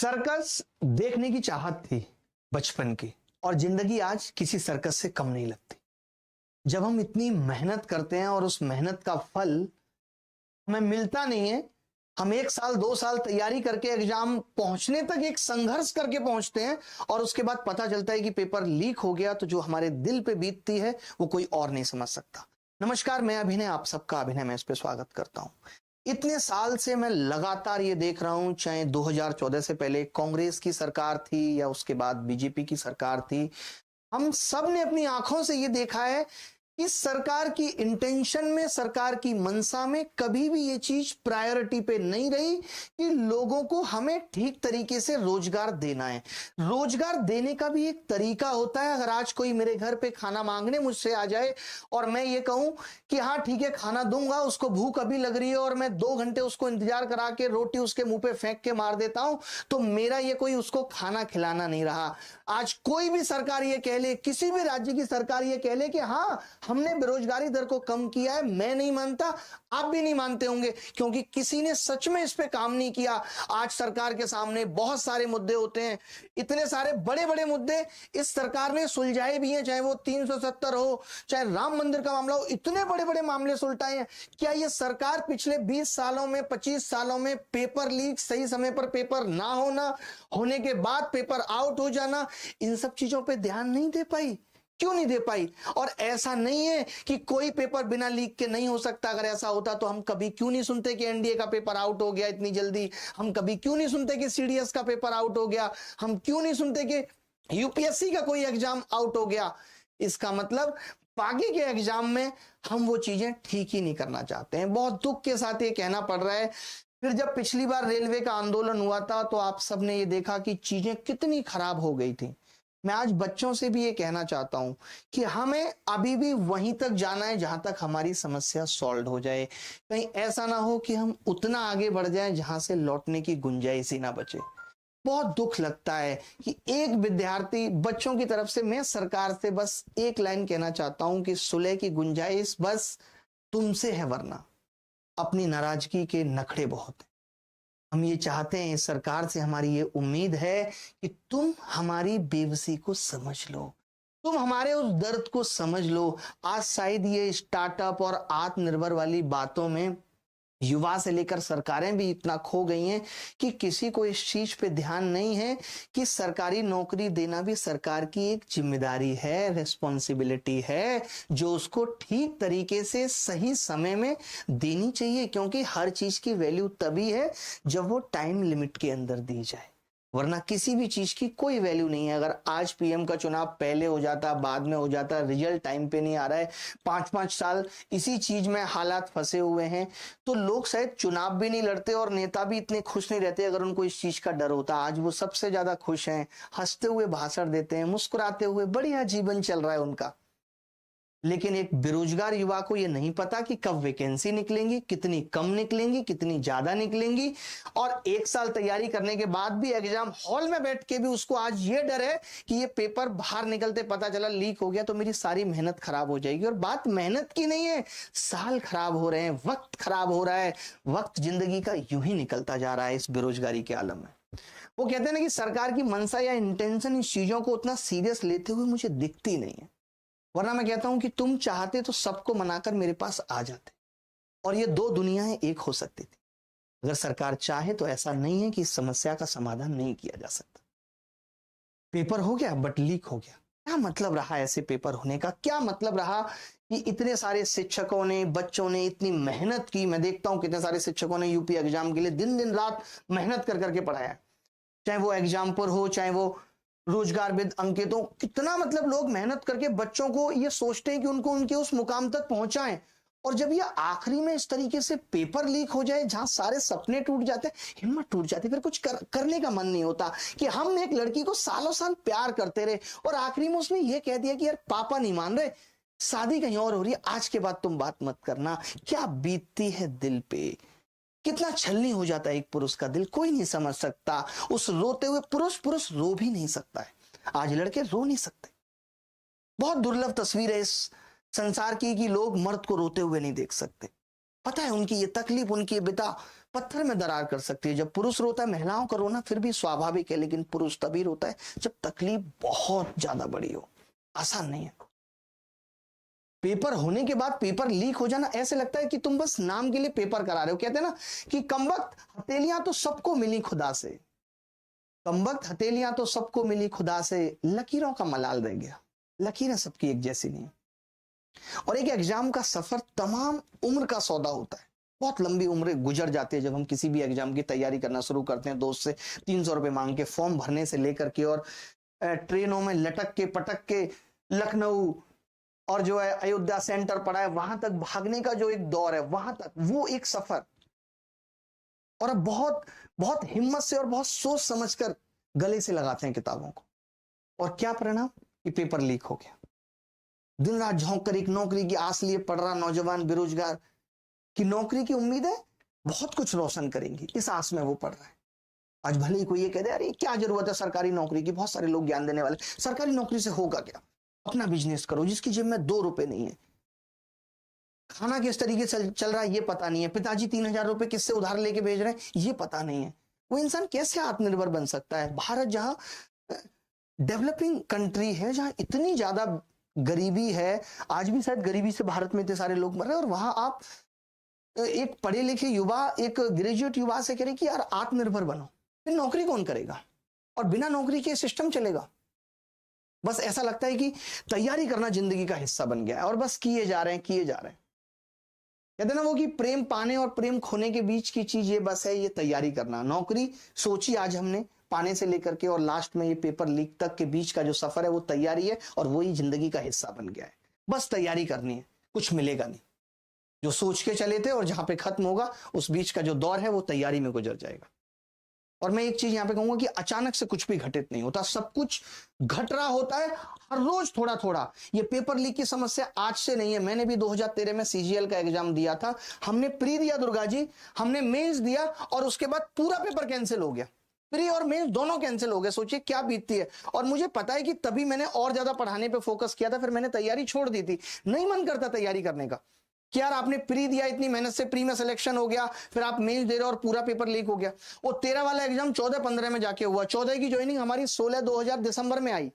Circus देखने की चाहत थी बचपन की, और जिंदगी आज किसी सर्कस से कम नहीं लगती। जब हम इतनी मेहनत करते हैं और उस मेहनत का फल हमें मिलता नहीं है, हम 1 साल 2 साल तैयारी करके एग्जाम पहुंचने तक एक संघर्ष करके पहुंचते हैं और उसके बाद पता चलता है कि पेपर लीक हो गया, तो जो हमारे दिल पे बीतती है वो कोई और नहीं समझ सकता। नमस्कार, मैं अभिनय, आप सबका अभिनय में इस पे स्वागत करता हूं। इतने साल से मैं लगातार ये देख रहा हूं, चाहे 2014 से पहले कांग्रेस की सरकार थी या उसके बाद बीजेपी की सरकार थी, हम सब ने अपनी आंखों से ये देखा है कि सरकार की इंटेंशन में, सरकार की मंशा में कभी भी ये चीज प्रायोरिटी पे नहीं रही कि लोगों को हमें ठीक तरीके से रोजगार देना है। रोजगार देने का भी एक तरीका होता है। अगर आज कोई मेरे घर पे खाना मांगने मुझसे आ जाए और मैं ये कहूं कि हाँ ठीक है खाना दूंगा, उसको भूख अभी लग रही है और मैं 2 घंटे उसको इंतजार करा के रोटी उसके मुंह पे फेंक के मार देता हूं, तो मेरा ये कोई उसको खाना खिलाना नहीं रहा। आज कोई भी सरकार ये कह ले, किसी भी राज्य की सरकार ये कह ले कि हाँ हमने बेरोजगारी दर को कम किया है, मैं नहीं मानता, आप भी नहीं मानते होंगे, क्योंकि किसी ने सच में इस पे काम नहीं किया। आज सरकार के सामने बहुत सारे मुद्दे होते हैं, इतने सारे बड़े बड़े मुद्दे इस सरकार ने सुलझाए भी हैं, चाहे वो 370 हो, चाहे राम मंदिर का मामला हो, इतने बड़े बड़े मामले सुलझाए हैं। क्या ये सरकार पिछले 20 सालों में, 25 सालों में पेपर लीक, सही समय पर पेपर ना होना, होने के बाद पेपर आउट हो जाना, इन सब चीजों पे ध्यान नहीं दे पाई? क्यों नहीं दे पाई? और ऐसा नहीं है कि कोई पेपर बिना लीक के नहीं हो सकता। अगर ऐसा होता तो हम कभी क्यों नहीं सुनते कि एनडीए का पेपर आउट हो गया इतनी जल्दी, हम कभी क्यों नहीं सुनते कि सीडीएस का पेपर आउट हो गया, हम क्यों नहीं सुनते कि यूपीएससी का कोई एग्जाम आउट हो गया। इसका मतलब बाकी के एग्जाम में हम वो चीजें ठीक ही नहीं करना चाहते हैं। बहुत दुख के साथ ये कहना पड़ रहा है। फिर जब पिछली बार रेलवे का आंदोलन हुआ था तो आप सबने ये देखा कि चीजें कितनी खराब हो गई थी। मैं आज बच्चों से भी ये कहना चाहता हूं कि हमें अभी भी वहीं तक जाना है जहां तक हमारी समस्या सॉल्व हो जाए। कहीं ऐसा ना हो कि हम उतना आगे बढ़ जाएं जहां से लौटने की गुंजाइश ही ना बचे। बहुत दुख लगता है कि एक विद्यार्थी, बच्चों की तरफ से मैं सरकार से बस एक लाइन कहना चाहता हूं कि सुलह की गुंजाइश बस तुमसे है, वरना अपनी नाराजगी के नखड़े बहुत हैं। हम ये चाहते हैं, इस सरकार से हमारी ये उम्मीद है कि तुम हमारी बेबसी को समझ लो, तुम हमारे उस दर्द को समझ लो। आज शायद ये स्टार्टअप और आत्मनिर्भर वाली बातों में युवा से लेकर सरकारें भी इतना खो गई हैं कि किसी को इस चीज पे ध्यान नहीं है कि सरकारी नौकरी देना भी सरकार की एक जिम्मेदारी है, रिस्पॉन्सिबिलिटी है, जो उसको ठीक तरीके से सही समय में देनी चाहिए। क्योंकि हर चीज की वैल्यू तभी है जब वो टाइम लिमिट के अंदर दी जाए, वरना किसी भी चीज की कोई वैल्यू नहीं है। अगर आज पीएम का चुनाव पहले हो जाता, बाद में हो जाता, रिजल्ट टाइम पे नहीं आ रहा है, 5-5 साल इसी चीज में हालात फंसे हुए हैं, तो लोग शायद चुनाव भी नहीं लड़ते और नेता भी इतने खुश नहीं रहते अगर उनको इस चीज का डर होता। आज वो सबसे ज्यादा खुश हैं, हंसते हुए भाषण देते हैं, मुस्कुराते हुए, बढ़िया जीवन चल रहा है उनका। लेकिन एक बेरोजगार युवा को यह नहीं पता कि कब वैकेंसी निकलेंगी, कितनी कम निकलेंगी, कितनी ज्यादा निकलेंगी, और 1 साल तैयारी करने के बाद भी एग्जाम हॉल में बैठ के भी उसको आज ये डर है कि ये पेपर बाहर निकलते पता चला लीक हो गया तो मेरी सारी मेहनत खराब हो जाएगी। और बात मेहनत की नहीं है, साल खराब हो रहे हैं, वक्त खराब हो रहा है, वक्त जिंदगी का यूं ही निकलता जा रहा है इस बेरोजगारी के आलम में। वो कहते हैं ना कि सरकार की मंशा या इंटेंशन इस चीजों को उतना सीरियस लेते हुए मुझे दिखती नहीं है। वरना मैं कहता हूं कि तुम चाहते तो सबको मनाकर मेरे पास आ जाते और ये 2 दुनियाएं एक हो सकती थी। अगर सरकार चाहे तो ऐसा नहीं है कि इस समस्या का समाधान नहीं किया जा सकता। पेपर हो गया बट लीक हो गया, क्या मतलब रहा ऐसे पेपर होने का? क्या मतलब रहा कि इतने सारे शिक्षकों ने, बच्चों ने इतनी मेहनत की? मैं देखता हूं कितने सारे शिक्षकों ने यूपी एग्जाम के लिए दिन दिन रात मेहनत कर करके पढ़ाया, चाहे वो एग्जाम पर हो, चाहे वो रोजगार विद अंकितों, कितना मतलब लोग मेहनत करके बच्चों को ये सोचते हैं कि उनको उनके उस मुकाम तक पहुंचाएं, और जब ये आखिरी में इस तरीके से पेपर लीक हो जाए जहां सारे सपने टूट जाते हैं, हिम्मत टूट जाती है, फिर कुछ करने का मन नहीं होता। कि हम एक लड़की को सालों साल प्यार करते रहे और आखिरी में उसने ये कह दिया कि यार पापा नहीं मान रहे, शादी कहीं और हो रही है, आज के बाद तुम बात मत करना। क्या बीतती है दिल पे, कितना छलनी हो जाता है एक पुरुष का दिल, कोई नहीं समझ सकता। उस रोते हुए पुरुष रो भी नहीं सकता है। आज लड़के रो नहीं सकते। बहुत दुर्लभ तस्वीर है इस संसार की कि लोग मर्द को रोते हुए नहीं देख सकते। पता है उनकी ये तकलीफ, उनकी ये बिता पत्थर में दरार कर सकती है। जब पुरुष रोता है, महिलाओं का रोना फिर भी स्वाभाविक है, लेकिन पुरुष तभी रोता है जब तकलीफ बहुत ज्यादा बड़ी हो। आसान नहीं है। पेपर होने के बाद पेपर लीक हो जाना, ऐसे लगता है कि तुम बस नाम के लिए पेपर करा रहे हो। कहते हैं ना कि कमबख्त हथेलियां तो सबको मिली खुदा से, कमबख्त हथेलियां तो सबको मिली खुदा से, लकीरों का मलाल रह गया। लकीरें सबकी एक जैसी नहीं। और एक एग्जाम का सफर तमाम उम्र का सौदा होता है। बहुत लंबी उम्र गुजर जाती है जब हम किसी भी एग्जाम की तैयारी करना शुरू करते हैं। दोस्त से 300 रुपए मांग के फॉर्म भरने से लेकर के, और ट्रेनों में लटक के पटक के लखनऊ और जो है अयोध्या सेंटर पड़ा है वहां तक भागने का जो एक दौर है, वहां तक वो एक सफर। और अब बहुत बहुत हिम्मत से और बहुत सोच समझकर गले से लगाते हैं किताबों को, और क्या परिणाम कि पेपर लीक हो गया। दिन रात झोंक कर एक नौकरी की आस लिए पढ़ रहा नौजवान बेरोजगार कि नौकरी की उम्मीद है बहुत कुछ रोशन करेंगी, इस आस में वो पढ़ रहा है। आज भले ही कोई ये कह दे अरे क्या जरूरत है सरकारी नौकरी की, बहुत सारे लोग ज्ञान देने वाले, सरकारी नौकरी से होगा क्या, अपना बिजनेस करो जिसकी जेब में 2 रुपए नहीं है, खाना किस तरीके से चल रहा है ये पता नहीं है, पिताजी 3,000 रुपए किससे उधार लेके भेज रहे हैं ये पता नहीं है। वो इंसान कैसे आत्मनिर्भर बन सकता है? भारत जहां डेवलपिंग कंट्री है, जहां इतनी ज्यादा गरीबी है, आज भी शायद गरीबी से भारत में इतने सारे लोग मर रहे हैं, और वहां आप एक पढ़े लिखे युवा, एक ग्रेजुएट युवा से कह रहे कि यार आत्मनिर्भर बनो। फिर नौकरी कौन करेगा? और बिना नौकरी के सिस्टम चलेगा? बस ऐसा लगता है कि तैयारी करना जिंदगी का हिस्सा बन गया है, और बस किए जा रहे हैं किए जा रहे हैं। कहते ना वो कि प्रेम पाने और प्रेम खोने के बीच की चीज ये बस है, ये तैयारी करना। नौकरी सोची आज हमने पाने से लेकर के और लास्ट में ये पेपर लीक तक के बीच का जो सफर है वो तैयारी है, और वही जिंदगी का हिस्सा बन गया है। बस तैयारी करनी है, कुछ मिलेगा नहीं। जो सोच के चले थे और जहां पे खत्म होगा उस बीच का जो दौर है वो तैयारी में गुजर जाएगा। और मैं एक चीज यहां पे कहूंगा कि अचानक से कुछ भी घटित नहीं होता, सब कुछ घट रहा होता है हर रोज थोड़ा थोड़ा। ये पेपर लीक की समस्या आज से नहीं है। मैंने भी 2013 में सीजीएल का एग्जाम दिया था। हमने प्री दिया दुर्गा जी, हमने मेंस दिया, और उसके बाद पूरा पेपर कैंसिल हो गया। प्री और मेंस दोनों कैंसिल हो गए। सोचिए क्या बीतती है। और मुझे पता है कि तभी मैंने और ज्यादा पढ़ाने पे फोकस किया था, फिर मैंने तैयारी छोड़ दी थी। नहीं मन करता तैयारी करने का कि यार आपने प्री दिया, इतनी मेहनत से प्री में सिलेक्शन हो गया, फिर आप मेंस दे रहे हो और पूरा पेपर लीक हो गया। वो 13 वाला एग्जाम 14-15 में जाके हुआ। 14 की ज्वाइनिंग हमारी 16/2000 दिसंबर में आई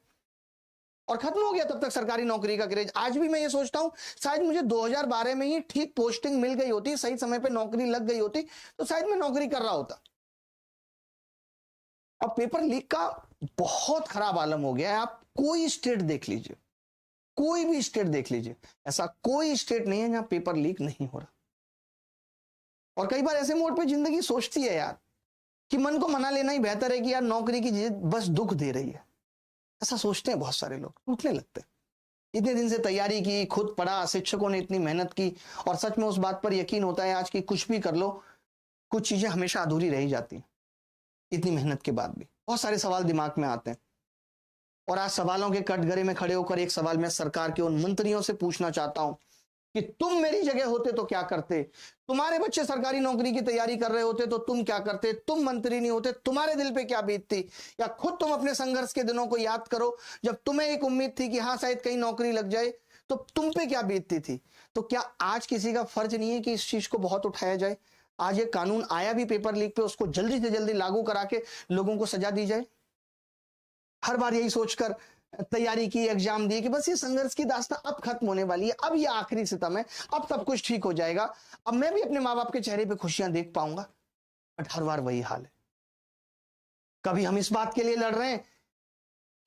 और खत्म हो गया तब तक सरकारी नौकरी का क्रेज। आज भी मैं ये सोचता हूं शायद मुझे 2012 में ही ठीक पोस्टिंग मिल गई होती, सही समय पे नौकरी लग गई होती, तो शायद मैं नौकरी कर रहा होता। अब पेपर लीक का बहुत खराब आलम हो गया है। आप कोई स्टेट देख लीजिए, कोई भी स्टेट देख लीजिए, ऐसा कोई स्टेट नहीं है जहां पेपर लीक नहीं हो रहा। और कई बार ऐसे मोड पे जिंदगी सोचती है यार कि मन को मना लेना ही बेहतर है कि यार नौकरी की जिद बस दुख दे रही है। ऐसा सोचते हैं बहुत सारे लोग, टूटने लगते हैं। इतने दिन से तैयारी की, खुद पढ़ा, शिक्षकों ने इतनी मेहनत की, और सच में उस बात पर यकीन होता है आज की कुछ भी कर लो, कुछ चीजें हमेशा अधूरी रह जाती हैं। इतनी मेहनत के बाद भी बहुत सारे सवाल दिमाग में आते हैं। और आज सवालों के कटघरे में खड़े होकर एक सवाल मैं सरकार के उन मंत्रियों से पूछना चाहता हूं कि तुम मेरी जगह होते तो क्या करते? तुम्हारे बच्चे सरकारी नौकरी की तैयारी कर रहे होते तो तुम क्या करते? तुम मंत्री नहीं होते, तुम्हारे दिल पे क्या बीतती? या खुद तुम अपने संघर्ष के दिनों को याद करो, जब तुम्हें एक उम्मीद थी कि हाँ शायद कहीं नौकरी लग जाए, तो तुम पे क्या बीतती थी? तो क्या आज किसी का फर्ज नहीं है कि इस चीज को बहुत उठाया जाए? आज एक कानून आया भी पेपर लीक पे, उसको जल्दी से जल्दी लागू करा के लोगों को सजा दी जाए। हर बार यही सोचकर तैयारी की, एग्जाम दिए कि बस ये संघर्ष की दास्तां अब खत्म होने वाली है, अब ये आखिरी सितम है, अब सब कुछ ठीक हो जाएगा, अब मैं भी अपने माँ बाप के चेहरे पे खुशियां देख पाऊंगा। बट हर बार वही हाल है। कभी हम इस बात के लिए लड़ रहे हैं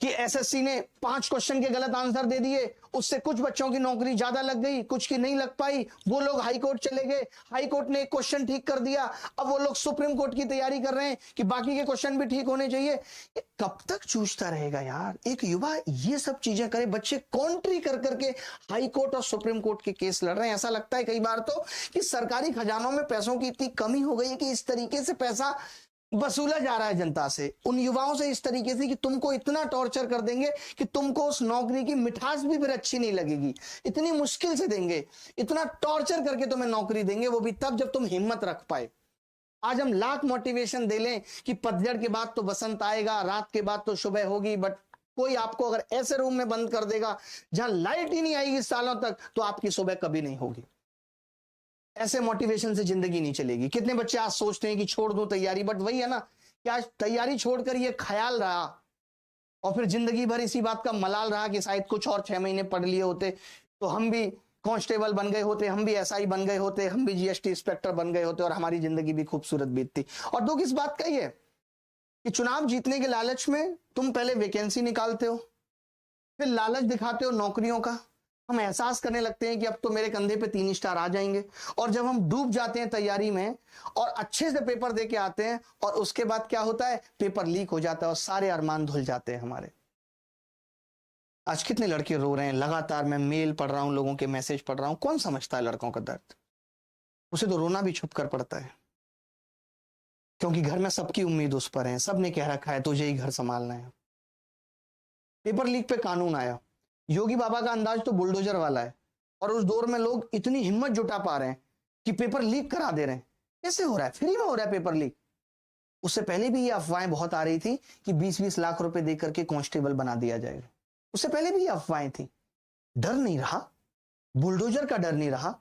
कि एसएससी ने 5 क्वेश्चन के गलत आंसर दे दिए, उससे कुछ बच्चों की नौकरी ज्यादा लग गई, कुछ की नहीं लग पाई, वो लोग हाई कोर्ट चले गए, हाई कोर्ट ने एक क्वेश्चन ठीक कर दिया, अब वो लोग सुप्रीम कोर्ट की तैयारी कर रहे हैं कि बाकी के क्वेश्चन भी ठीक होने चाहिए। ये कब तक जूझता रहेगा यार? एक युवा ये सब चीजें करे, बच्चे कॉन्ट्री कर करके हाई कोर्ट और सुप्रीम कोर्ट के केस लड़ रहे हैं। ऐसा लगता है कई बार तो कि सरकारी खजानों में पैसों की इतनी कमी हो गई है कि इस तरीके से पैसा वसूला जा रहा है जनता से, उन युवाओं से इस तरीके से कि तुमको इतना टॉर्चर कर देंगे कि तुमको उस नौकरी की मिठास भी फिर अच्छी नहीं लगेगी, इतनी मुश्किल से देंगे, इतना टॉर्चर करके तुम्हें नौकरी देंगे, वो भी तब जब तुम हिम्मत रख पाए। आज हम लाख मोटिवेशन दे लें कि पतझड़ के बाद तो बसंत आएगा, रात के बाद तो सुबह होगी, बट कोई आपको अगर ऐसे रूम में बंद कर देगा जहां लाइट ही नहीं आएगी सालों तक, तो आपकी सुबह कभी नहीं होगी। ऐसे मोटिवेशन से जिंदगी नहीं चलेगी। कितने बच्चे आज सोचते हैं कि छोड़ दूं तैयारी, बट वही है ना कि आज तैयारी छोड़कर ये ख्याल रहा और फिर जिंदगी भर इसी बात का मलाल रहा कि शायद कुछ और 6 महीने पढ़ लिए होते तो हम भी कांस्टेबल बन गए होते, हम भी एसआई बन गए होते, हम भी जीएसटी इंस्पेक्टर बन गए होते और हमारी जिंदगी भी खूबसूरत बीतती। और दुख इस बात का ही है कि चुनाव जीतने के लालच में तुम पहले वैकेंसी निकालते हो, फिर लालच दिखाते हो नौकरियों का। हम एहसास करने लगते हैं कि अब तो मेरे कंधे पे 3 स्टार आ जाएंगे, और जब हम डूब जाते हैं तैयारी में और अच्छे से पेपर दे के आते हैं और उसके बाद क्या होता है, पेपर लीक हो जाता है और सारे अरमान धुल जाते हैं हमारे। आज कितने लड़के रो रहे हैं, लगातार मैं मेल पढ़ रहा हूं, लोगों के मैसेज पढ़ रहा हूं। कौन समझता है लड़कों का दर्द? उसे तो रोना भी छुप कर पड़ता है, क्योंकि घर में सबकी उम्मीद उस पर है, सबने कह रखा है तुझे ही घर संभालना है। पेपर लीक पे कानून आया, योगी बाबा का अंदाज तो बुलडोजर वाला है, और उस दौर में लोग इतनी हिम्मत जुटा पा रहे हैं कि पेपर लीक करा दे रहे हैं। कैसे हो रहा है? फ्री में हो रहा है पेपर लीक। उससे पहले भी ये अफवाहें बहुत आ रही थी कि 20-20 लाख रुपए देकर के कांस्टेबल बना दिया जाएगा। उससे पहले भी ये अफवाहें थी। डर नहीं रहा, बुलडोजर का डर नहीं रहा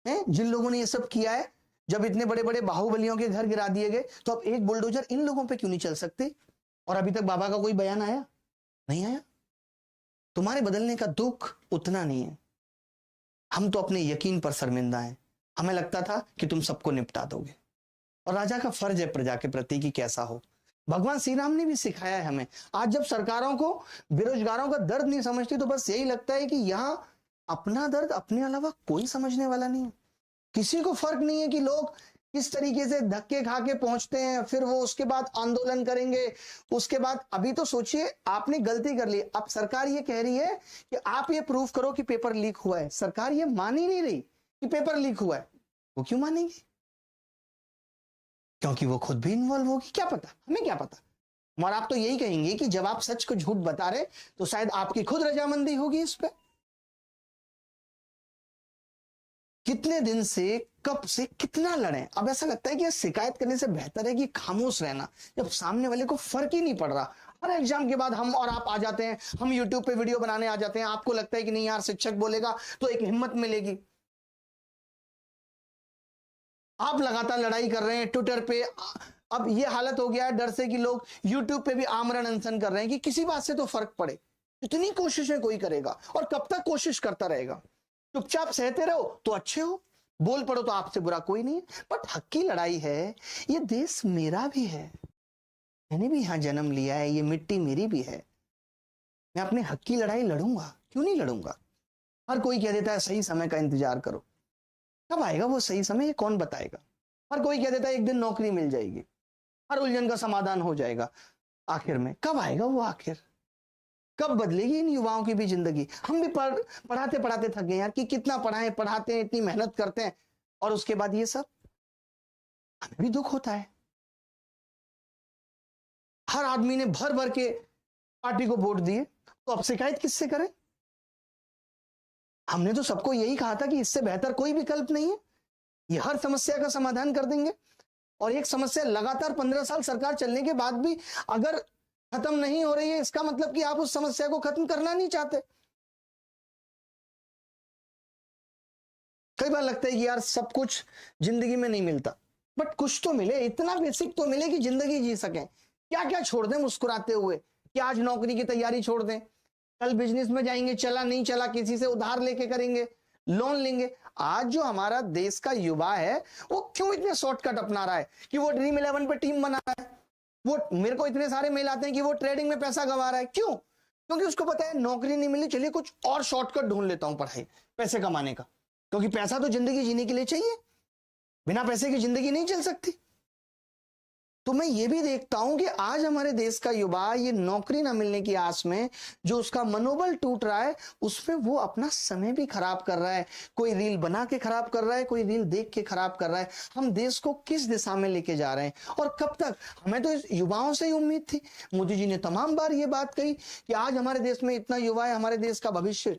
है। जिन लोगों ने ये सब किया है, जब इतने बड़े बड़े बाहुबलियों के घर गिरा दिए गए, तो अब एक बुलडोजर इन लोगों पे क्यों नहीं चल सकते? और अभी तक बाबा का कोई बयान आया नहीं आया। तुम्हारे बदलने का दुख उतना नहीं है, हम तो अपने यकीन पर शर्मिंदा हैं। हमें लगता था कि तुम सबको निपटा दोगे, और राजा का फर्ज है प्रजा के प्रति कि कैसा हो। भगवान श्री राम ने भी सिखाया है हमें। आज जब सरकारों को बेरोजगारों का दर्द नहीं समझती, तो बस यही लगता है कि यहां अपना दर्द अपने अलावा कोई समझने वाला नहीं है। किसी को फर्क नहीं है कि लोग किस तरीके से धक्के खा के पहुंचते हैं, फिर वो उसके बाद आंदोलन करेंगे। उसके बाद अभी तो सोचिए, आपने गलती कर ली, अब सरकार ये कह रही है कि आप ये प्रूफ करो कि पेपर लीक हुआ है। सरकार ये मान ही नहीं रही कि पेपर लीक हुआ है। वो क्यों मानेगी? क्योंकि वो खुद भी इन्वॉल्व होगी। क्या पता, हमें क्या पता। और आप तो यही कहेंगे कि जब आप सच को झूठ बता रहे तो शायद आपकी खुद रजामंदी होगी इस पे। कितने दिन से, कब से, कितना लड़े। अब ऐसा लगता है कि शिकायत करने से बेहतर है कि खामोश रहना, जब सामने वाले को फर्क ही नहीं पड़ रहा। हर एग्जाम के बाद हम और आप आ जाते हैं, हम यूट्यूब पे वीडियो बनाने आ जाते हैं। आपको लगता है कि नहीं यार, शिक्षक बोलेगा तो एक हिम्मत मिलेगी। आप लगातार लड़ाई कर रहे हैं ट्विटर पे। अब ये हालत हो गया है डर से कि लोग यूट्यूब पे भी आमरण अनशन कर रहे हैं कि किसी बात से तो फर्क पड़े। इतनी कोशिशें कोई करेगा, और कब तक कोशिश करता रहेगा? चुपचाप सहते रहो तो अच्छे हो, बोल पड़ो तो आपसे बुरा कोई नहीं है। बट हक की लड़ाई है, ये देश मेरा भी है, मैंने भी यहां जन्म लिया है, ये मिट्टी मेरी भी है। मैं अपने हक की लड़ाई लड़ूंगा, क्यों नहीं लड़ूंगा? हर कोई कह देता है सही समय का इंतजार करो। कब आएगा वो सही समय, ये कौन बताएगा? हर कोई कह देता है एक दिन नौकरी मिल जाएगी, हर उलझन का समाधान हो जाएगा। आखिर में कब आएगा वो? आखिर कब बदलेगी इन युवाओं की भी जिंदगी? हम भी पढ़ाते पढ़ाते थक गए यार, कि कितना पढ़ाएं, पढ़ाते हैं, इतनी मेहनत करते हैं, और उसके बाद ये सब। हमें भी दुख होता है। हर आदमी ने भर भर के पार्टी को वोट दिए, तो अब शिकायत किससे करें? हमने तो सबको यही कहा था कि इससे बेहतर कोई विकल्प नहीं है, ये हर समस्या का समाधान कर देंगे। और एक समस्या लगातार 15 साल सरकार चलने के बाद भी अगर खत्म नहीं हो रही है, इसका मतलब कि आप उस समस्या को खत्म करना नहीं चाहते। कई बार लगता है कि यार सब कुछ जिंदगी में नहीं मिलता, बट कुछ तो मिले, इतना बेसिक तो मिले कि जिंदगी जी सकें। क्या क्या छोड़ दें मुस्कुराते हुए? कि आज नौकरी की तैयारी छोड़ दें, कल बिजनेस में जाएंगे, चला नहीं चला किसी से उधार लेके करेंगे, लोन लेंगे। आज जो हमारा देश का युवा है, वो क्यों इतने शॉर्टकट अपना रहा है कि वो ड्रीम 11 पे टीम बना रहा है। वो मेरे को इतने सारे मेल आते हैं कि वो ट्रेडिंग में पैसा गंवा रहा है। क्यों? क्योंकि उसको पता है नौकरी नहीं मिली, चलिए कुछ और शॉर्टकट ढूंढ लेता हूं पढ़ाई, पैसे कमाने का। क्योंकि पैसा तो जिंदगी जीने के लिए चाहिए, बिना पैसे की जिंदगी नहीं चल सकती। तो मैं ये भी देखता हूं कि आज हमारे देश का युवा ये नौकरी ना मिलने की आस में जो उसका मनोबल टूट रहा है, उसमें वो अपना समय भी खराब कर रहा है। कोई रील बना के खराब कर रहा है, कोई रील देख के खराब कर रहा है। हम देश को किस दिशा में लेके जा रहे हैं, और कब तक? हमें तो इस युवाओं से ही उम्मीद थी। मोदी जी ने तमाम बार ये बात कही कि आज हमारे देश में इतना युवा है, हमारे देश का भविष्य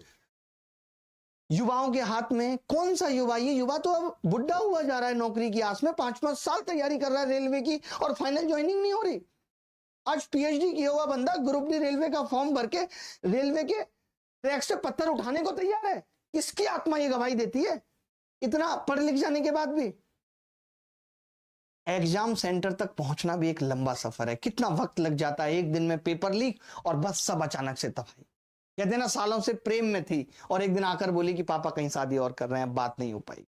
युवाओं के हाथ में। कौन सा युवा? ये युवा तो अब बुढ़ा हुआ जा रहा है नौकरी की आस में, 5-5 साल तैयारी कर रहा है रेलवे की, और फाइनल ज्वाइनिंग नहीं हो रही। आज पीएचडी किया हुआ बंदा ग्रुप डी रेलवे का फॉर्म भर के रेलवे के ट्रैक से पत्थर उठाने को तैयार है। किसकी आत्मा ये गवाही देती है? इतना पढ़ लिख जाने के बाद भी एग्जाम सेंटर तक पहुंचना भी एक लंबा सफर है। कितना वक्त लग जाता है, एक दिन में पेपर लीक और बस सब अचानक से तबाही। कहते हैं ना, सालों से प्रेम में थी और एक दिन आकर बोली कि पापा कहीं शादी और कर रहे हैं, बात नहीं हो पाई।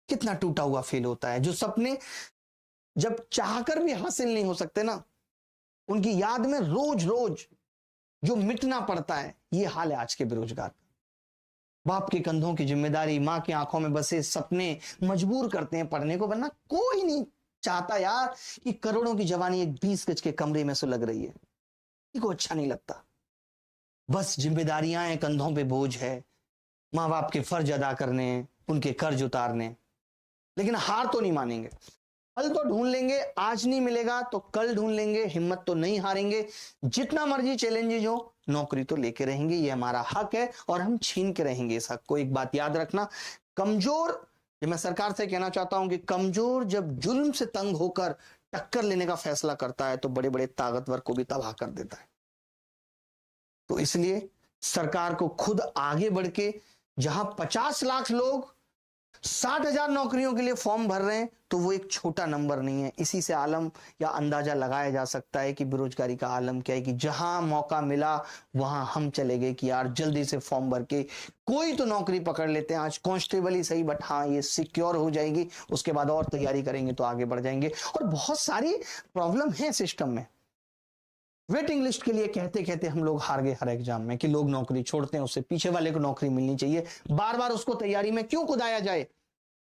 कितना टूटा हुआ फील होता है। जो सपने जब चाहकर भी हासिल नहीं हो सकते ना, उनकी याद में रोज रोज जो मिटना पड़ता है, ये हाल है आज के बेरोजगार का। बाप के कंधों की जिम्मेदारी, मां की आंखों में बसे सपने मजबूर करते हैं पढ़ने को, वरना कोई नहीं चाहता यार कि करोड़ों की जवानी एक 20 गज के कमरे में से लग रही है। किसी को अच्छा नहीं लगता। बस जिम्मेदारियां हैं, कंधों पे बोझ है, माँ बाप के फर्ज अदा करने, उनके कर्ज उतारने, लेकिन हार तो नहीं मानेंगे। फल तो ढूंढ लेंगे, आज नहीं मिलेगा तो कल ढूंढ लेंगे, हिम्मत तो नहीं हारेंगे। जितना मर्जी चैलेंजेज हो, नौकरी तो लेके रहेंगे, ये हमारा हक है और हम छीन के रहेंगे इस हक को। एक बात याद रखना, कमजोर, ये मैं सरकार से कहना चाहता हूं कि कमजोर जब जुल्म से तंग होकर टक्कर लेने का फैसला करता है तो बड़े बड़े ताकतवर को भी तबाह कर देता है। तो इसलिए सरकार को खुद आगे बढ़ के, जहां 50 लाख लोग 60,000 नौकरियों के लिए फॉर्म भर रहे हैं, तो वो एक छोटा नंबर नहीं है। इसी से आलम या अंदाजा लगाया जा सकता है कि बेरोजगारी का आलम क्या है, कि जहां मौका मिला वहां हम चले गए कि यार जल्दी से फॉर्म भर के कोई तो नौकरी पकड़ लेते हैं। आज कांस्टेबल ही सही, बट हाँ ये सिक्योर हो जाएगी, उसके बाद और तैयारी करेंगे तो आगे बढ़ जाएंगे। और बहुत सारी प्रॉब्लम है सिस्टम में। वेटिंग लिस्ट के लिए कहते कहते हम लोग हार गए हर एग्जाम में, कि लोग नौकरी छोड़ते हैं, उससे पीछे वाले को नौकरी मिलनी चाहिए। बार बार उसको तैयारी में क्यों कुदाया जाए?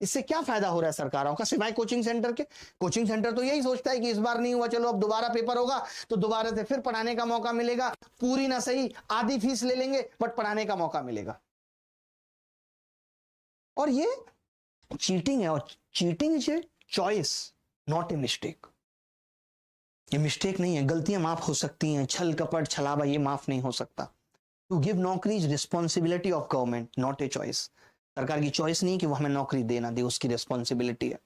इससे क्या फायदा हो रहा है सरकारों का, सिवाय कोचिंग सेंटर के? कोचिंग सेंटर तो यही सोचता है कि इस बार नहीं हुआ, चलो अब दोबारा पेपर होगा तो दोबारा से फिर पढ़ाने का मौका मिलेगा। पूरी ना सही, आधी फीस ले लेंगे, बट पढ़ाने का मौका मिलेगा। और ये चीटिंग है, और cheating is a choice, not a mistake. ये मिस्टेक नहीं है, गलतियां माफ हो सकती हैं, छल कपट छलावा ये माफ नहीं हो सकता। टू गिव नौकरी is responsibility of government, not a choice. सरकार की चॉइस नहीं कि वो हमें नौकरी देना दे, उसकी रिस्पॉन्सिबिलिटी है।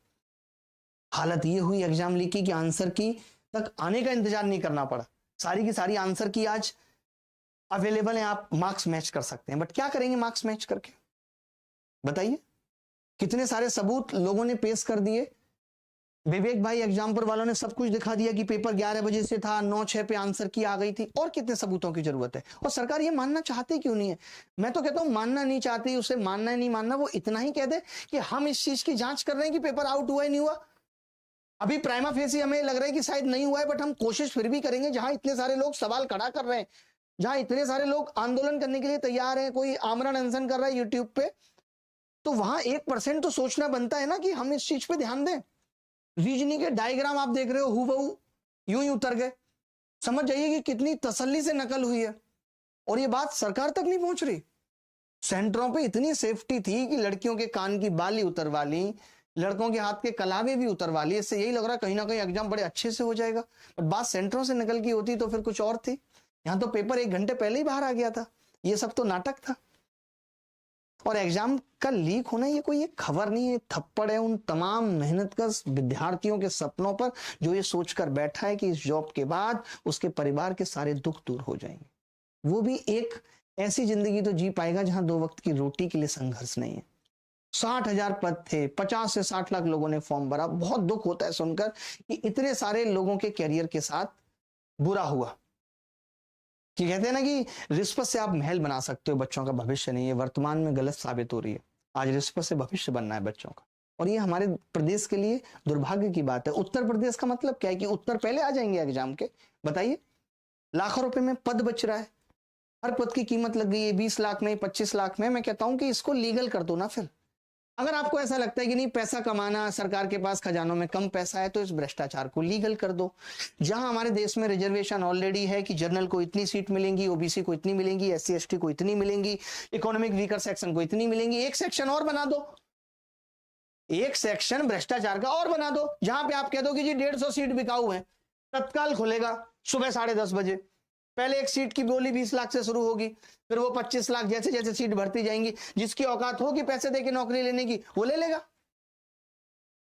हालत ये हुई एग्जाम लीक की आंसर की तक आने का इंतजार नहीं करना पड़ा। सारी की सारी आंसर की आज अवेलेबल है, आप मार्क्स मैच कर सकते हैं। बट क्या करेंगे मार्क्स मैच करके, बताइए? कितने सारे सबूत लोगों ने पेश कर दिए। विवेक भाई एग्जाम्पल वालों ने सब कुछ दिखा दिया कि पेपर 11 बजे से था, 9:06 पे आंसर की आ गई थी। और कितने सबूतों की जरूरत है? और सरकार ये मानना चाहती क्यों नहीं है? मैं तो कहता हूं मानना नहीं चाहती, उसे मानना है नहीं मानना, वो इतना ही कह दे कि हम इस चीज की जांच कर रहे हैं कि पेपर आउट हुआ है नहीं हुआ। अभी प्राइमा फेसी हमें लग रहा है कि शायद नहीं हुआ है, बट हम कोशिश फिर भी करेंगे। जहां इतने सारे लोग सवाल खड़ा कर रहे हैं, जहां इतने सारे लोग आंदोलन करने के लिए तैयार हैं, कोई आमरण अनशन कर रहा है यूट्यूब पे, तो वहां 1% तो सोचना बनता है ना कि हम इस चीज पे ध्यान दें। रीजनिंग के डायग्राम आप देख रहे हो, हूबहू यूं ही उतर गए। समझ जाइए कि कितनी तसल्ली से नकल हुई है, और ये बात सरकार तक नहीं पहुंच रही। सेंटरों पे इतनी सेफ्टी थी कि लड़कियों के कान की बाली उतरवा ली, लड़कों के हाथ के कलावे भी उतरवा ली। इससे यही लग रहा कहीं ना कहीं एग्जाम बड़े अच्छे से हो जाएगा। बट बात सेंटरों से निकल की होती तो फिर कुछ और थी। यहां तो पेपर 1 घंटे पहले ही बाहर आ गया था। ये सब तो नाटक था। और एग्जाम का लीक होना ये कोई एक खबर नहीं है, थप्पड़ है उन तमाम मेहनतकश विद्यार्थियों के सपनों पर, जो ये सोचकर बैठा है कि इस जॉब के बाद उसके परिवार के सारे दुख दूर हो जाएंगे। वो भी एक ऐसी जिंदगी तो जी पाएगा जहां 2 वक्त की रोटी के लिए संघर्ष नहीं है। 60,000 पद थे, 50 से 60 लाख लोगों ने फॉर्म भरा। बहुत दुख होता है सुनकर कि इतने सारे लोगों के कैरियर के साथ बुरा हुआ। कि कहते हैं ना कि रिश्वत से आप महल बना सकते हो, बच्चों का भविष्य नहीं है। वर्तमान में गलत साबित हो रही है। आज रिश्वत से भविष्य बनना है बच्चों का, और ये हमारे प्रदेश के लिए दुर्भाग्य की बात है। उत्तर प्रदेश का मतलब क्या है कि उत्तर पहले आ जाएंगे एग्जाम के। बताइए, लाखों रुपए में पद बच रहा है, हर पद की कीमत लग गई है 20 लाख में, 25 लाख में। मैं कहता हूं कि इसको लीगल कर दो ना। फिर अगर आपको ऐसा लगता है कि नहीं पैसा कमाना, सरकार के पास खजानों में कम पैसा है, तो इस भ्रष्टाचार को लीगल कर दो। जहां हमारे देश में रिजर्वेशन ऑलरेडी है कि जनरल को इतनी सीट मिलेंगी, ओबीसी को इतनी मिलेंगी, एससी एसटी को इतनी मिलेंगी, इकोनॉमिक वीकर सेक्शन को इतनी मिलेंगी, एक सेक्शन और बना दो, एक सेक्शन भ्रष्टाचार का और बना दो, जहां पे आप कह दो कि जी 150 सीट बिकाऊ है, तत्काल खुलेगा सुबह 10:30 बजे। पहले एक सीट की बोली 20 लाख से शुरू होगी, फिर वो 25 लाख, जैसे जैसे सीट भरती जाएंगी। जिसकी औकात होगी पैसे देके नौकरी लेने की, वो ले लेगा।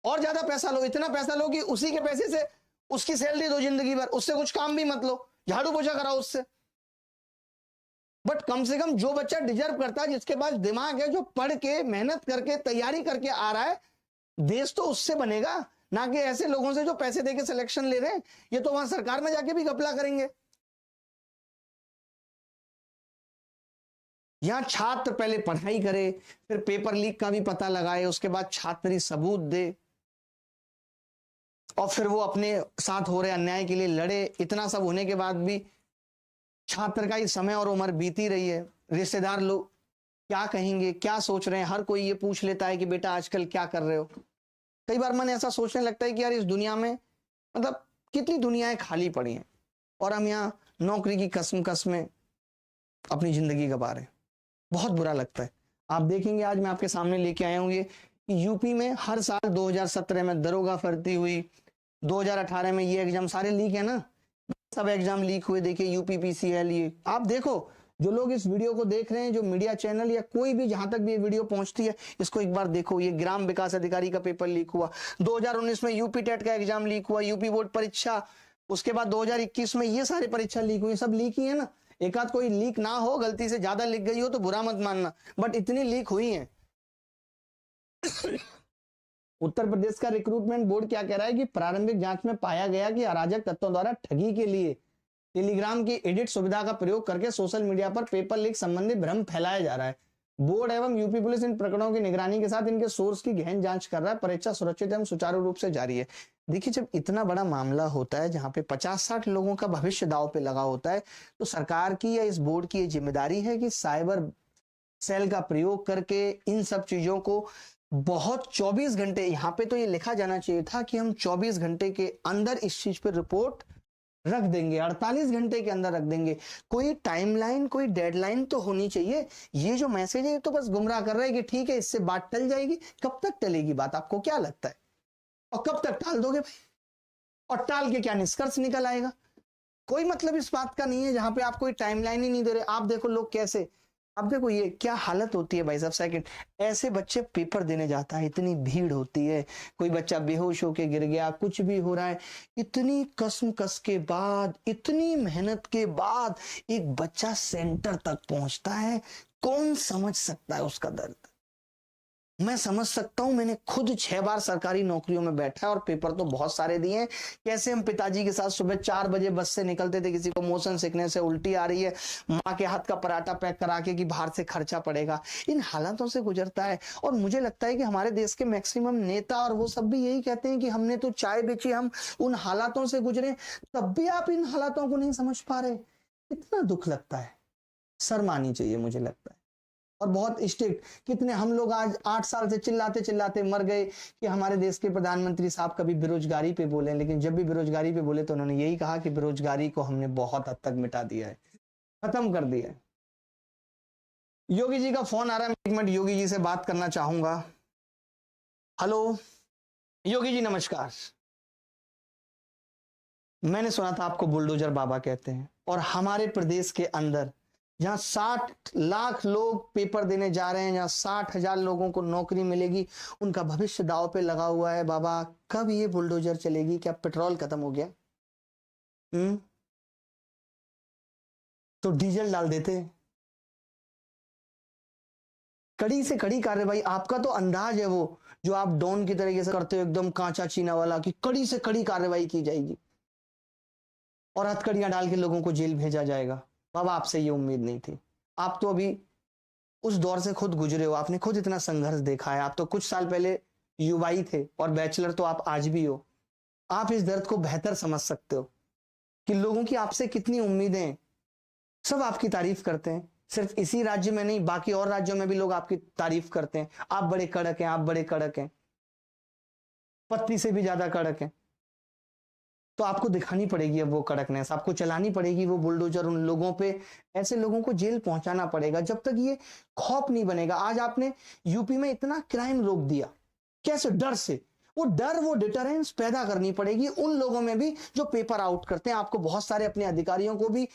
और ज्यादा पैसा लो, इतना पैसा लो कि उसी के पैसे से उसकी सैलरी दो जिंदगी भर, उससे कुछ काम भी मत लो, झाड़ू पोछा कराओ उससे। बट कम से कम जो बच्चा डिजर्व करता है, जिसके पास दिमाग है, जो पढ़ के मेहनत करके तैयारी करके आ रहा है, देश तो उससे बनेगा, ना कि ऐसे लोगों से जो पैसे देके सिलेक्शन ले रहे हैं। ये तो वहां सरकार में जाके भी घपला करेंगे। यहां छात्र पहले पढ़ाई करे, फिर पेपर लीक का भी पता लगाए, उसके बाद छात्र सबूत दे, और फिर वो अपने साथ हो रहे अन्याय के लिए लड़े। इतना सब होने के बाद भी छात्र का ही समय और उम्र बीती रही है। रिश्तेदार लोग क्या कहेंगे, क्या सोच रहे हैं, हर कोई ये पूछ लेता है कि बेटा आजकल क्या कर रहे हो। कई बार मन ऐसा सोचने लगता है कि यार इस दुनिया में मतलब कितनी दुनियाएं खाली पड़ी हैं और हम यहाँ नौकरी की कसम अपनी जिंदगी गंवा रहे हैं। बहुत बुरा लगता है। आप देखेंगे आज मैं आपके सामने लेके आया हूँ ये यूपी में हर साल 2017 में दरोगा भर्ती हुई, 2018 में ये एग्जाम सारे लीक है ना, सब एग्जाम लीक हुए। देखिए यूपीपीसीएल, ये आप देखो, जो लोग इस वीडियो को देख रहे हैं, जो मीडिया चैनल या कोई भी जहां तक भी ये वीडियो पहुंचती है, इसको एक बार देखो। ये ग्राम विकास अधिकारी का पेपर लीक हुआ, 2019 में यूपी टेट का एग्जाम लीक हुआ, यूपी बोर्ड परीक्षा, उसके बाद 2021 में ये सारे परीक्षा लीक हुई। सब लीक ही है ना। एक आध कोई लीक ना हो, गलती से ज्यादा लिख गई हो तो बुरा मत मानना, बट इतनी लीक हुई है। उत्तर प्रदेश का रिक्रूटमेंट बोर्ड क्या कह रहा है कि प्रारंभिक जांच में पाया गया कि अराजक तत्वों द्वारा ठगी के लिए टेलीग्राम की एडिट सुविधा का प्रयोग करके सोशल मीडिया पर पेपर लीक संबंधी भ्रम फैलाया जा रहा है। बोर्ड एवं यूपी पुलिस इन प्रकरणों की निगरानी के साथ इनके सोर्स की गहन जांच कर रहा है। परीक्षा सुरक्षित एवं सुचारू रूप से जारी है। देखिए, जब इतना बड़ा मामला होता है जहां पे 50-60 लोगों का भविष्य दांव पे लगा होता है, तो सरकार की या इस बोर्ड की ये जिम्मेदारी है कि साइबर सेल का प्रयोग करके इन सब चीजों को बहुत 24 घंटे, यहाँ पे तो ये लिखा जाना चाहिए था कि हम 24 घंटे के अंदर इस चीज पे रिपोर्ट रख देंगे, 48 घंटे के अंदर रख देंगे। कोई टाइमलाइन, कोई डेडलाइन तो होनी चाहिए। ये जो मैसेज है तो बस गुमराह कर रहा है कि ठीक है इससे बात टल जाएगी। कब तक टलेगी बात, आपको क्या लगता है? और कब तक टाल दोगे भाई? और टाल के क्या निष्कर्ष निकल आएगा? कोई मतलब इस बात का नहीं है जहां पे आप कोई टाइमलाइन ही नहीं दे रहे। आप देखो लोग कैसे, अब देखो ये क्या हालत होती है भाई साहब। सेकंड, ऐसे बच्चे पेपर देने जाता है, इतनी भीड़ होती है, कोई बच्चा बेहोश होके गिर गया, कुछ भी हो रहा है, इतनी कसम के बाद, इतनी मेहनत के बाद एक बच्चा सेंटर तक पहुंचता है। कौन समझ सकता है उसका दर्द? मैं समझ सकता हूं, मैंने खुद 6 बार सरकारी नौकरियों में बैठा है और पेपर तो बहुत सारे दिए हैं। कैसे हम पिताजी के साथ सुबह 4 बजे बस से निकलते थे, किसी को मोशन सिकनेस से उल्टी आ रही है, माँ के हाथ का पराठा पैक करा के कि बाहर से खर्चा पड़ेगा, इन हालातों से गुजरता है। और मुझे लगता है कि हमारे देश के मैक्सिमम नेता और वो सब भी यही कहते हैं कि हमने तो चाय बेची, हम उन हालातों से गुजरे, तब भी आप इन हालातों को नहीं समझ पा रहे। इतना दुख लगता है, शर्म आनी चाहिए मुझे लगता है। और बहुत स्ट्रिक्ट, कितने हम लोग आज 8 साल से चिल्लाते चिल्लाते मर गए कि हमारे देश के प्रधानमंत्री साहब कभी बेरोजगारी पे बोले, लेकिन जब भी बेरोजगारी पे बोले तो उन्होंने यही कहा कि बेरोजगारी को हमने बहुत हद तक मिटा दिया है, खत्म कर दिया है। योगी जी का फोन आ रहा है, एक मिनट योगी जी से बात करना चाहूंगा। हेलो योगी जी, नमस्कार। मैंने सुना था आपको बुलडोजर बाबा कहते हैं, और हमारे प्रदेश के अंदर जहां 60 लाख लोग पेपर देने जा रहे हैं, जहां 60,000 लोगों को नौकरी मिलेगी, उनका भविष्य दांव पे लगा हुआ है। बाबा कब ये बुलडोजर चलेगी? क्या पेट्रोल खत्म हो गया? तो डीजल डाल देते। कड़ी से कड़ी कार्रवाई, आपका तो अंदाज है वो जो आप डॉन की तरीके से करते हो, एकदम कांचा चीना वाला, कि कड़ी से कड़ी कार्रवाई की जाएगी और हथकड़ियां डाल के लोगों को जेल भेजा जाएगा। बाबा आपसे ये उम्मीद नहीं थी। आप तो अभी उस दौर से खुद गुजरे हो, आपने खुद इतना संघर्ष देखा है। आप तो कुछ साल पहले युवा ही थे और बैचलर तो आप आज भी हो। आप इस दर्द को बेहतर समझ सकते हो कि लोगों की आपसे कितनी उम्मीदें, सब आपकी तारीफ करते हैं। सिर्फ इसी राज्य में नहीं, बाकी और राज्यों में भी लोग आपकी तारीफ करते हैं। आप बड़े कड़क हैं, आप बड़े कड़क हैं, पत्नी से भी ज्यादा कड़क हैं। तो आपको दिखानी पड़ेगी अब वो कड़कनेस, आपको चलानी पड़ेगी वो बुलडोजर उन लोगों पे। ऐसे लोगों को जेल पहुंचाना पड़ेगा जब तक ये खौफ नहीं बनेगा। आज आपने यूपी में इतना क्राइम रोक दिया, कैसे? डर से। वो डर, वो डिटरेंस पैदा करनी पड़ेगी उन लोगों में भी जो पेपर आउट करते हैं। आपको बहुत सारे अपने अधिकारियों को भी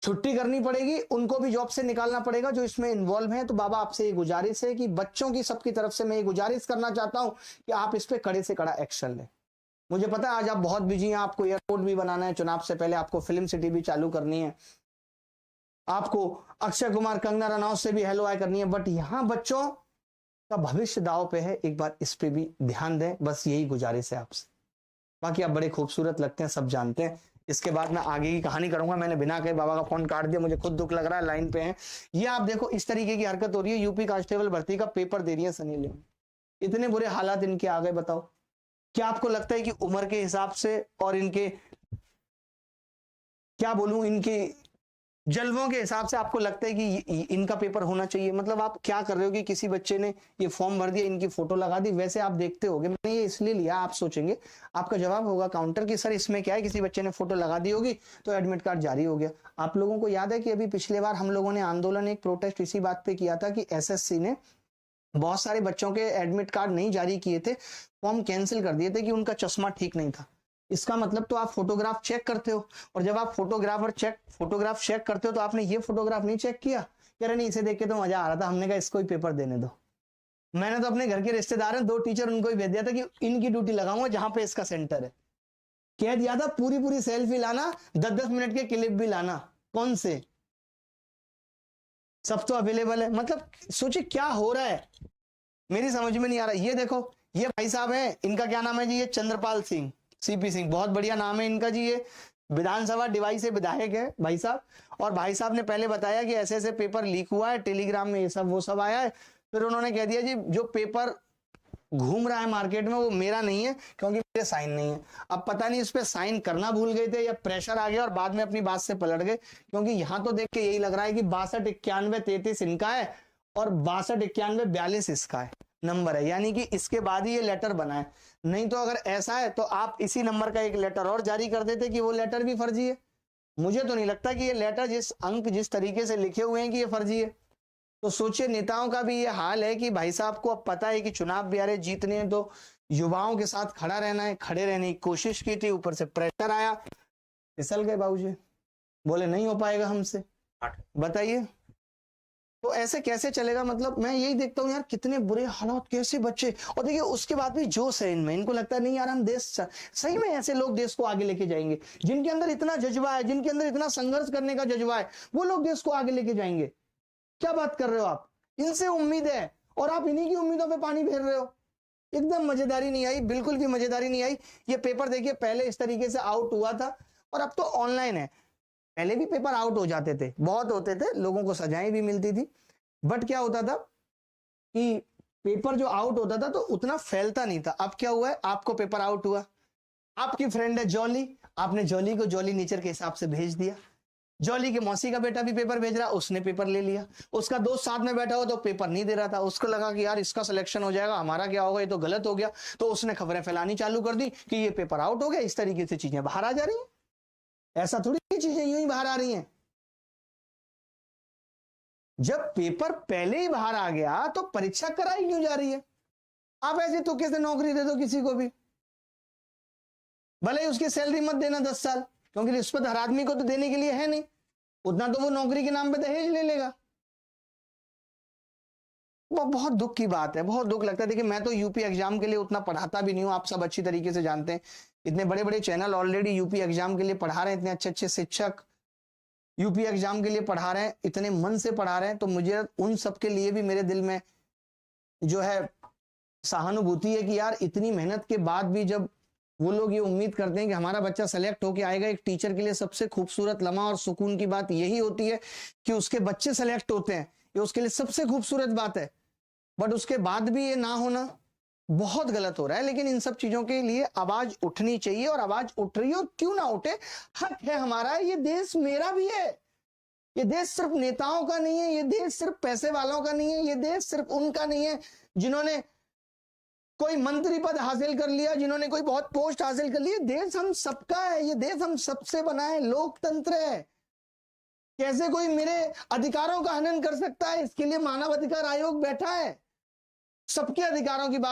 छुट्टी करनी पड़ेगी, उनको भी जॉब से निकालना पड़ेगा जो इसमें इन्वॉल्व हैं। तो बाबा आपसे ये गुजारिश है कि बच्चों की सबकी तरफ से मैं ये गुजारिश करना चाहता हूं कि आप इस पे कड़े से कड़ा एक्शन लें। मुझे पता है आज आप बहुत बिजी हैं, आपको एयरपोर्ट भी बनाना है, चुनाव से पहले आपको फिल्म सिटी भी चालू करनी है, आपको अक्षय कुमार कंगना रनौत से भी हेलो हाय करनी है, बट यहां बच्चों का भविष्य दांव पे है, एक बार इस पे भी ध्यान दें, बस यही गुजारिश है आपसे। बाकी आप बड़े खूबसूरत लगते हैं, सब जानते हैं। इसके बाद मैं आगे की कहानी करूंगा। मैंने बिना कहे बाबा का फोन काट दिया, मुझे खुद दुख लग रहा है, लाइन पे है। ये आप देखो इस तरीके की हरकत हो रही है, यूपी कांस्टेबल भर्ती का पेपर दे रही है सनी लियोन। इतने बुरे हालात इनके आ गए, बताओ। क्या आपको लगता है कि उम्र के हिसाब से और इनके, क्या बोलूं, इनके जलवों के हिसाब से आपको लगता है कि इनका पेपर होना चाहिए? मतलब आप क्या कर रहे हो कि किसी बच्चे ने ये फॉर्म भर दिया, इनकी फोटो लगा दी, वैसे आप देखते होगे। मैंने ये इसलिए लिया, आप सोचेंगे, आपका जवाब होगा काउंटर कि सर इसमें क्या है, किसी बच्चे ने फोटो लगा दी होगी तो एडमिट कार्ड जारी हो गया। आप लोगों को याद है कि अभी पिछले बार हम लोगों ने आंदोलन, एक प्रोटेस्ट इसी बात पे किया था कि एसएससी ने बहुत सारे बच्चों के एडमिट कार्ड नहीं जारी किए थे, फॉर्म कैंसिल कर दिए थे कि उनका चश्मा ठीक नहीं था। इसका मतलब तो आप फोटोग्राफ चेक करते हो, और जब आप फोटोग्राफ चेक करते हो तो आपने ये फोटोग्राफ नहीं चेक किया, कह रहे नहीं इसे देख के तो मजा आ रहा था, हमने कहा इसको ही पेपर देने दो। मैंने तो अपने घर के रिश्तेदार हैं 2 टीचर, उनको ही भेज दिया था कि इनकी ड्यूटी लगाऊंगा जहां पे इसका सेंटर है। कह दिया था पूरी पूरी सेल्फी लाना, 10-10 मिनट के क्लिप भी लाना। कौन से? सब तो अवेलेबल है। मतलब सोचिए क्या हो रहा है, मेरी समझ में नहीं आ रहा। ये देखो, ये भाई साहब हैं, इनका क्या नाम है जी? ये चंद्रपाल सिंह, सीपी सिंह, बहुत बढ़िया नाम है इनका जी। ये विधानसभा डिवाई से विधायक है भाई साहब। और भाई साहब ने पहले बताया कि ऐसे ऐसे पेपर लीक हुआ है, टेलीग्राम में ये सब वो सब आया है। फिर उन्होंने कह दिया जी जो पेपर घूम रहा है मार्केट में वो मेरा नहीं है, क्योंकि मेरे साइन नहीं है। अब पता नहीं इस पे साइन करना भूल गए थे या प्रेशर आ गया और बाद में अपनी बात से पलट गए, क्योंकि यहां तो देख के यही लग रहा है कि 62-91-33 इनका है और 62-91-42 इसका है नंबर है, यानी कि इसके बाद ही ये लेटर बना है। नहीं तो अगर ऐसा है तो आप इसी नंबर का एक लेटर और जारी कर देते कि वो लेटर भी फर्जी है। मुझे तो नहीं लगता कि ये लेटर जिस अंक जिस तरीके से लिखे हुए हैं कि ये फर्जी है। तो सोचिए नेताओं का भी ये हाल है कि भाई साहब को अब पता है कि चुनाव भी आ रहे, जीतने हैं, तो युवाओं के साथ खड़ा रहना है, खड़े रहने की कोशिश की थी, ऊपर से प्रेशर आया, फिसल गए बाबूजी, बोले नहीं हो पाएगा हमसे। बताइए तो ऐसे कैसे चलेगा? मतलब मैं यही देखता हूँ यार, कितने बुरे हालात, कैसे बच्चे। और देखिए उसके बाद भी जोश है इनमें, इनको लगता है नहीं यार हम देश, सही में ऐसे लोग देश को आगे लेके जाएंगे, जिनके अंदर इतना जज्बा है, जिनके अंदर इतना संघर्ष करने का जज्बा है, वो लोग देश को आगे लेके जाएंगे। क्या बात कर रहे हो आप? इनसे उम्मीद है और आप इन्हीं की उम्मीदों पे पानी फेर रहे हो। एकदम मजेदारी नहीं आई, बिल्कुल भी मजेदारी नहीं आई। ये पेपर देखिए पहले इस तरीके से आउट हुआ था और अब तो ऑनलाइन है। पहले भी पेपर आउट हो जाते थे, बहुत होते थे, लोगों को सजाएं भी मिलती थी, बट क्या होता था कि पेपर जो आउट होता था तो उतना फैलता नहीं था। अब क्या हुआ है, आपको पेपर आउट हुआ, आपकी फ्रेंड है जॉली, आपने जॉली को जॉली नेचर के हिसाब से भेज दिया, जॉली के मौसी का बेटा भी पेपर भेज रहा, उसने पेपर ले लिया, उसका दोस्त साथ में बैठा हुआ तो पेपर नहीं दे रहा था, उसको लगा कि यार इसका सिलेक्शन हो जाएगा, हमारा क्या होगा, ये तो गलत हो गया, तो उसने खबरें फैलानी चालू कर दी कि ये पेपर आउट हो गया। इस तरीके से चीजें बाहर आ जा रही हैं। ऐसा थोड़ी चीजें यूं ही बाहर आ रही हैं। जब पेपर पहले ही बाहर आ गया तो परीक्षा कराई क्यों जा रही है? आप ऐसे तुक्के से नौकरी दे दो किसी को भी, भले ही उसकी सैलरी मत देना 10 साल, क्योंकि रिश्वत हर आदमी को तो देने के लिए है नहीं, उतना तो वो नौकरी के नाम पे दहेज ले लेगा। वो बहुत दुख की बात है, बहुत दुख लगता है। देखिए मैं तो यूपी एग्जाम के लिए उतना पढ़ाता भी नहीं हूँ, आप सब अच्छी तरीके से जानते हैं। इतने बड़े बड़े चैनल ऑलरेडी यूपी एग्जाम के लिए पढ़ा रहे हैं, इतने अच्छे अच्छे शिक्षक यूपी एग्जाम के लिए पढ़ा रहे हैं, इतने मन से पढ़ा रहे हैं, तो मुझे उन सब के लिए भी मेरे दिल में जो है सहानुभूति है कि यार इतनी मेहनत के बाद भी जब वो लोग ये उम्मीद करते हैं कि हमारा बच्चा सेलेक्ट होके आएगा, एक टीचर के लिए सबसे खूबसूरत लम्हा और सुकून की बात यही होती है कि उसके बच्चे सेलेक्ट होते हैं, ये उसके लिए सबसे खूबसूरत बात है। बट उसके बाद भी ये ना होना बहुत गलत हो रहा है। लेकिन इन सब चीजों के लिए आवाज उठनी चाहिए और आवाज उठ रही है, और क्यों ना उठे, हक है हमारा। ये देश मेरा भी है, ये देश सिर्फ नेताओं का नहीं है, ये देश सिर्फ पैसे वालों का नहीं है, ये देश सिर्फ उनका नहीं है जिन्होंने कोई मंत्री पद हासिल कर लिया, जिन्होंने कोई बहुत पोस्ट हासिल कर लिया। देश हम सबका है, ये देश हम सबसे बना है, लोकतंत्र है। कैसे कोई मेरे अधिकारों का हनन कर सकता है? इसके लिए मानव अधिकार आयोग बैठा है, सबके अधिकारों की बात